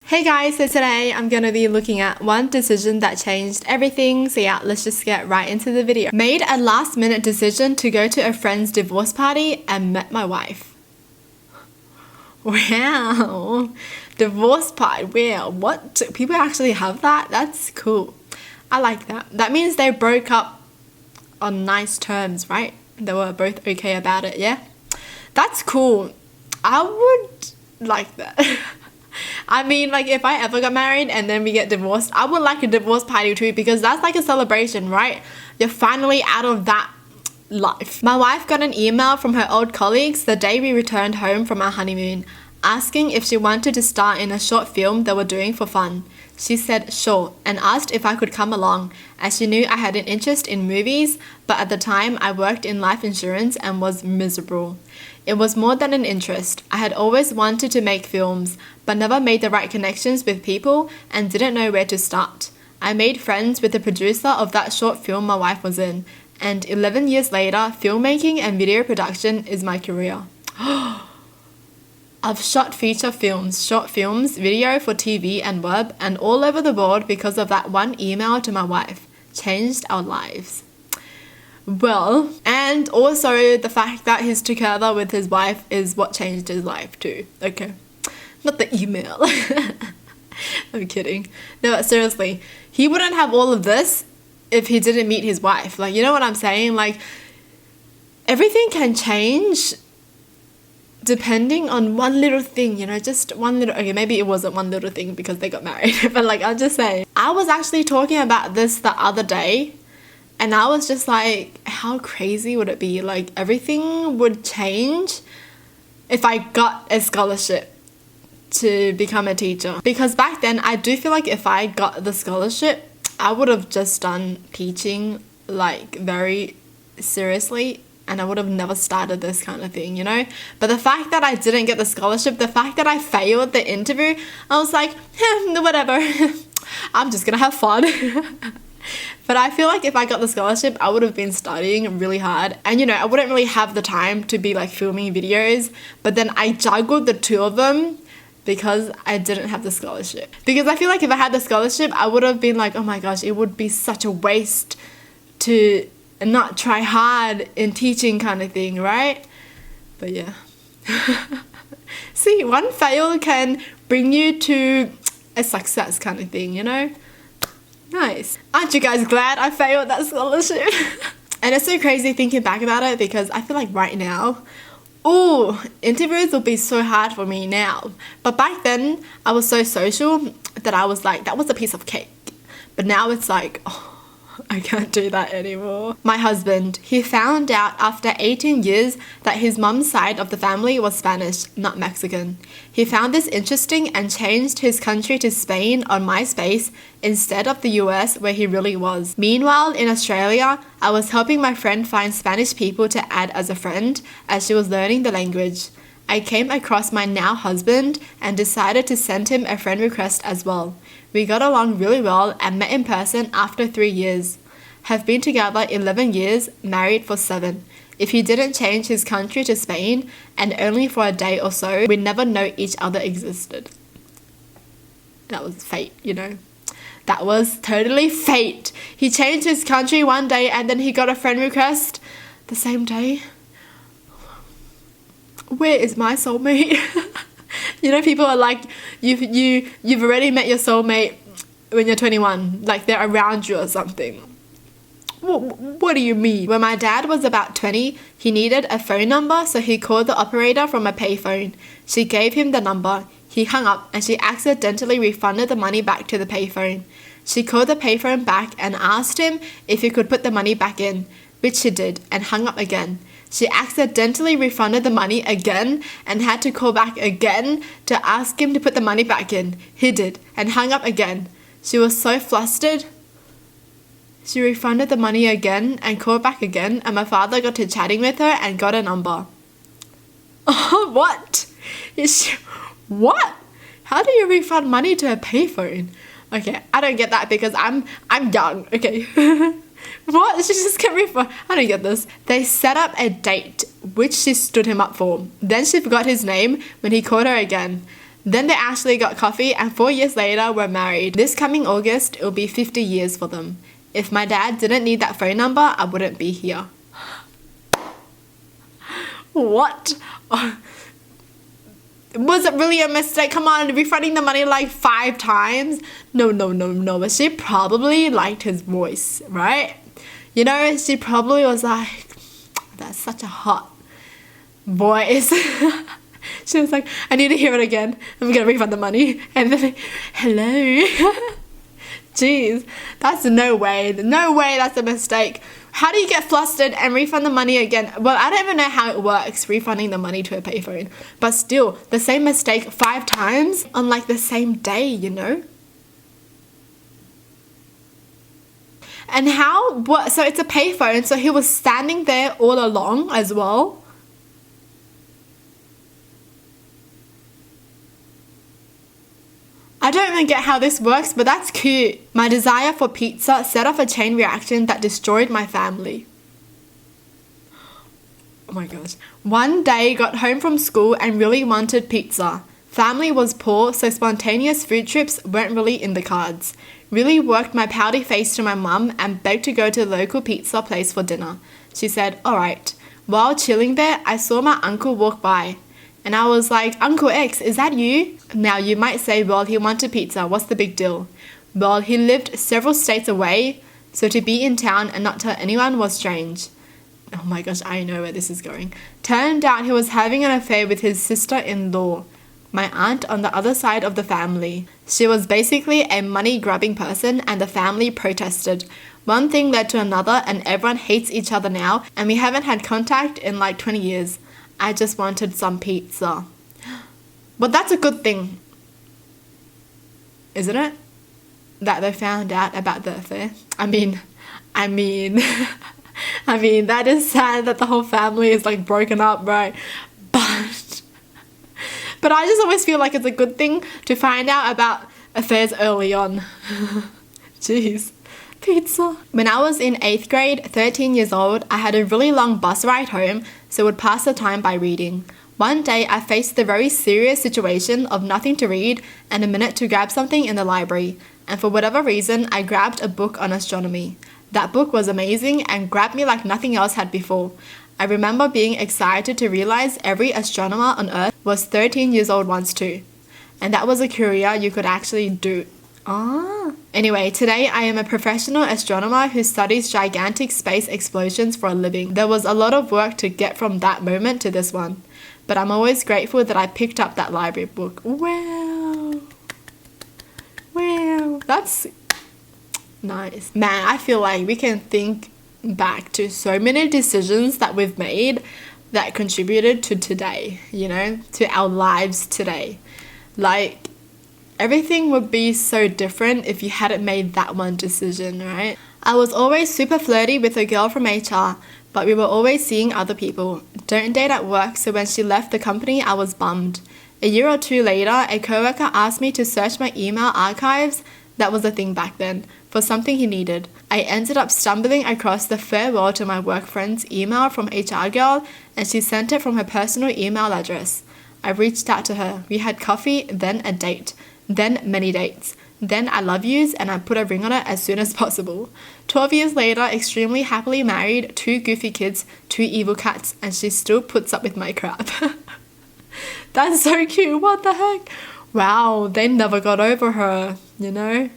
Hey guys, so today I'm going to be looking at one decision that changed everything. So yeah, let's just get right into the video. Made a last minute decision to go to a friend's divorce party and met my wife. Wow, divorce party, wow, what? People actually have that? That's cool. I like that. That means they broke up on nice terms, right? They were both okay about it, yeah? That's cool. I would like that. I mean, like, if I ever got married and then we get divorced, I would like a divorce party too, because that's like a celebration, right? You're finally out of that life. My wife got an email from her old colleagues the day we returned home from our honeymoon, asking if she wanted to star in a short film they were doing for fun. She said sure and asked if I could come along, as she knew I had an interest in movies, but at the time I worked in life insurance and was miserable. It was more than an interest. I had always wanted to make films, but never made the right connections with people and didn't know where to start. I made friends with the producer of that short film my wife was in, and 11 years later, filmmaking and video production is my career. I've shot feature films, short films, video for TV and web, and all over the world because of that one email to my wife. Changed our lives. Well, and also the fact that he's together with his wife is what changed his life too. Okay, not the email. I'm kidding. No, but seriously, he wouldn't have all of this if he didn't meet his wife. Like, you know what I'm saying? Like, everything can change depending on one little thing, you know, just one little, okay, maybe it wasn't one little thing because they got married, but like, I'll just say, I was actually talking about this the other day, and I was just like, how crazy would it be? Like, everything would change if I got a scholarship to become a teacher. Because back then, I do feel like if I got the scholarship, I would have just done teaching like very seriously, and I would have never started this kind of thing, you know? But the fact that I didn't get the scholarship, the fact that I failed the interview, I was like, whatever. I'm just gonna have fun. But I feel like if I got the scholarship, I would have been studying really hard. And, you know, I wouldn't really have the time to be like filming videos. But then I juggled the two of them because I didn't have the scholarship. Because I feel like if I had the scholarship, I would have been like, oh my gosh, it would be such a waste to not try hard in teaching kind of thing, right? But yeah. See, one fail can bring you to a success kind of thing, you know? Nice. Aren't you guys glad I failed that scholarship? And it's so crazy thinking back about it, because I feel like right now, interviews will be so hard for me now. But back then, I was so social that I was like, that was a piece of cake. But now it's like, I can't do that anymore. My husband, he found out after 18 years that his mum's side of the family was Spanish, not Mexican. He found this interesting and changed his country to Spain on MySpace instead of the US where he really was. Meanwhile, in Australia, I was helping my friend find Spanish people to add as a friend as she was learning the language. I came across my now husband and decided to send him a friend request as well. We got along really well and met in person after 3 years. Have been together 11 years, married for 7. If he didn't change his country to Spain, and only for a day or so, we'd never know each other existed. That was fate, you know. That was totally fate. He changed his country one day and then he got a friend request the same day. Where is my soulmate? You know, people are like, you've already met your soulmate when you're 21, like they're around you or something. What do you mean? When my dad was about 20, he needed a phone number, so he called the operator from a payphone. She gave him the number. He hung up and she accidentally refunded the money back to the payphone. She called the payphone back and asked him if he could put the money back in, which he did, and hung up again. She accidentally refunded the money again and had to call back again to ask him to put the money back in. He did, and hung up again. She was so flustered. She refunded the money again and called back again, and my father got to chatting with her and got a number. What? What? How do you refund money to a payphone? Okay, I don't get that because I'm young, okay? What? She just kept refund. I don't get this. They set up a date, which she stood him up for. Then she forgot his name when he called her again. Then they actually got coffee, and 4 years later were married. This coming August, it'll be 50 years for them. If my dad didn't need that phone number, I wouldn't be here. What? Was it really a mistake? Come on, refunding the money like 5 times? No. But she probably liked his voice, right? You know, she probably was like, that's such a hot voice. She was like, I need to hear it again. I'm gonna refund the money. And then, hello. Jeez, that's no way that's a mistake. How do you get flustered and refund the money again? Well, I don't even know how it works, refunding the money to a payphone. But still, the same mistake 5 times on like the same day, you know? And how, what, so it's a payphone, so he was standing there all along as well? I don't even get how this works, but that's cute. My desire for pizza set off a chain reaction that destroyed my family. Oh my gosh. One day, got home from school and really wanted pizza. Family was poor, so spontaneous food trips weren't really in the cards. Really worked my pouty face to my mum and begged to go to the local pizza place for dinner. She said, alright. While chilling there, I saw my uncle walk by. And I was like, Uncle X, is that you? Now you might say, well, he wanted pizza. What's the big deal? Well, he lived several states away, so to be in town and not tell anyone was strange. Oh my gosh, I know where this is going. Turned out he was having an affair with his sister-in-law, my aunt on the other side of the family. She was basically a money-grubbing person and the family protested. One thing led to another and everyone hates each other now and we haven't had contact in like 20 years. I just wanted some pizza. But that's a good thing, isn't it? That they found out about the affair. I mean, that is sad that the whole family is like broken up, right? But I just always feel like it's a good thing to find out about affairs early on. Jeez. Pizza. When I was in 8th grade, 13 years old, I had a really long bus ride home, so would pass the time by reading. One day, I faced the very serious situation of nothing to read and a minute to grab something in the library, and for whatever reason, I grabbed a book on astronomy. That book was amazing and grabbed me like nothing else had before. I remember being excited to realize every astronomer on Earth was 13 years old once too, and that was a career you could actually do. Anyway, today I am a professional astronomer who studies gigantic space explosions for a living. There was a lot of work to get from that moment to this one, but I'm always grateful that I picked up that library book. Wow, that's nice. Man, I feel like we can think back to so many decisions that we've made that contributed to today, you know, to our lives today. Like, everything would be so different if you hadn't made that one decision, right? I was always super flirty with a girl from HR, but we were always seeing other people. Don't date at work, so when she left the company, I was bummed. A year or 2 later, a coworker asked me to search my email archives, that was a thing back then, for something he needed. I ended up stumbling across the farewell to my work friend's email from HR girl, and she sent it from her personal email address. I reached out to her. We had coffee, then a date. Then many dates. Then I love yous and I put a ring on it as soon as possible. 12 years later, extremely happily married, 2 goofy kids, 2 evil cats, and she still puts up with my crap. That's so cute, what the heck? Wow, they never got over her, you know?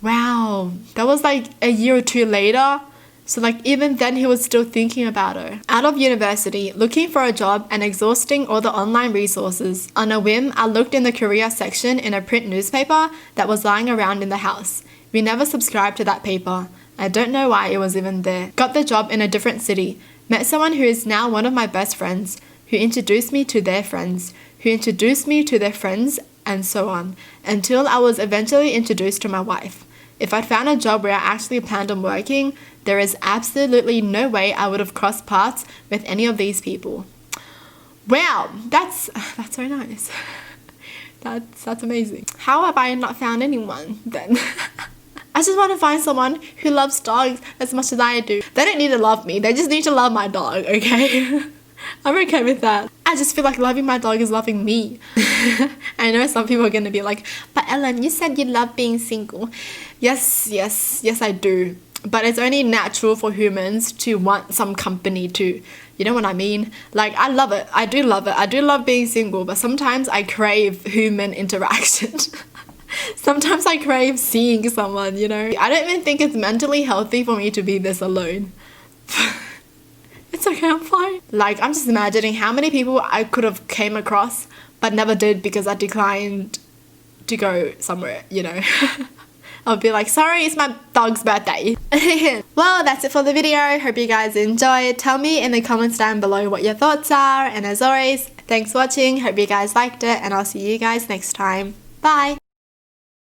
Wow, that was like a year or 2 later. So like even then he was still thinking about her. Out of university, looking for a job and exhausting all the online resources. On a whim, I looked in the career section in a print newspaper that was lying around in the house. We never subscribed to that paper. I don't know why it was even there. Got the job in a different city. Met someone who is now one of my best friends, who introduced me to their friends, who introduced me to their friends, and so on, until I was eventually introduced to my wife. If I'd found a job where I actually planned on working, there is absolutely no way I would have crossed paths with any of these people. Wow, that's so nice. That's amazing. How have I not found anyone then? I just want to find someone who loves dogs as much as I do. They don't need to love me, they just need to love my dog, okay? I'm okay with that. I just feel like loving my dog is loving me. I know some people are going to be like, but Ellen, you said you love being single. Yes, I do. But it's only natural for humans to want some company too. You know what I mean? Like, I love it. I do love it. I do love being single, but sometimes I crave human interaction. Sometimes I crave seeing someone, you know? I don't even think it's mentally healthy for me to be this alone. It's okay, I'm fine. Like, I'm just imagining how many people I could have came across but never did because I declined to go somewhere, you know? I'll be like, sorry, it's my dog's birthday. Well, that's it for the video. Hope you guys enjoyed. Tell me in the comments down below what your thoughts are. And as always, thanks for watching. Hope you guys liked it. And I'll see you guys next time. Bye.